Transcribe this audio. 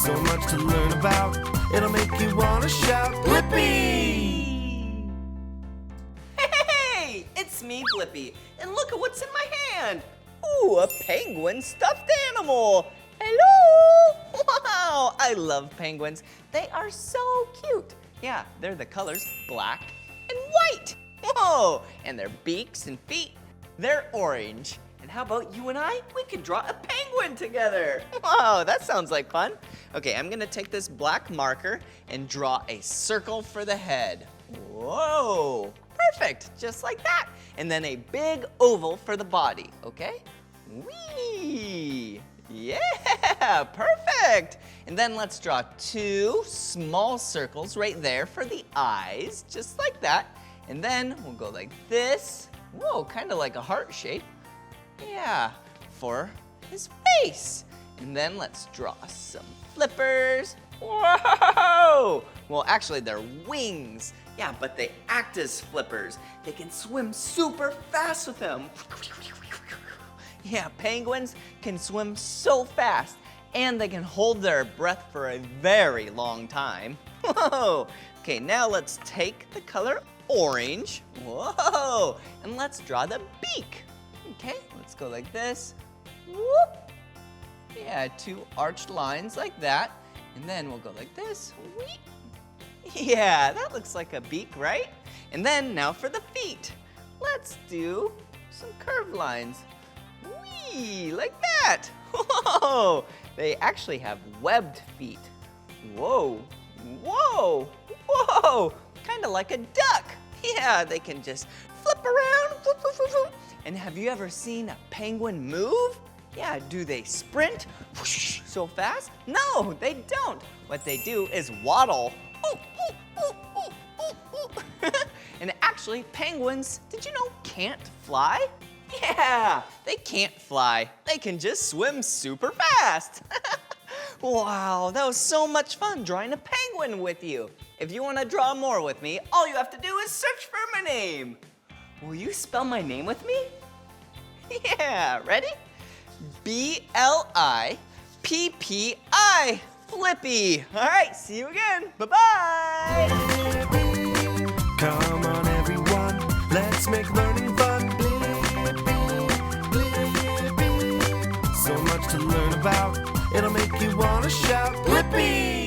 So much to learn about, it'll make you want to shout, Blippi! Hey, it's me, Blippi, and look at what's in my hand. Ooh, a penguin stuffed animal. Hello! Wow, I love penguins. They are so cute. Yeah, they're the colors black and white. Whoa, and their beaks and feet, they're orange. And how about you and I? We could draw a penguin together. Wow, that sounds like fun. Okay, I'm gonna take this black marker and draw a circle for the head. Whoa, perfect, just like that. And then a big oval for the body, okay? Whee! Yeah, perfect. And then let's draw two small circles right there for the eyes, just like that. And then we'll go like this. Whoa, kind of like a heart shape. Yeah, for his face. And then let's draw some flippers. Whoa! Well, actually, they're wings. Yeah, but they act as flippers. They can swim super fast with them. Yeah, penguins can swim so fast, and they can hold their breath for a very long time. Whoa! Okay, now let's take the color orange. Whoa! And let's draw the beak. Okay, let's go like this. Whoop! Yeah, two arched lines like that. And then we'll go like this. Whee! Yeah, that looks like a beak, right? And then now for the feet. Let's do some curved lines. Whee! Like that. Whoa! They actually have webbed feet. Whoa! Whoa! Whoa! Kind of like a duck. Yeah, they can just flip around. Whoop, whoop, whoop, whoop. And have you ever seen a penguin move? Yeah, do they sprint whoosh, so fast? No, they don't. What they do is waddle. And actually, penguins, did you know, can't fly? Yeah, they can't fly. They can just swim super fast. Wow, that was so much fun drawing a penguin with you. If you want to draw more with me, all you have to do is search for my name. Will you spell my name with me? Yeah, ready? B-L-I-P-P-I, Blippi. All right, see you again. Bye-bye. Come on, everyone, let's make learning fun. Blippi. So much to learn about, it'll make you want to shout, Blippi!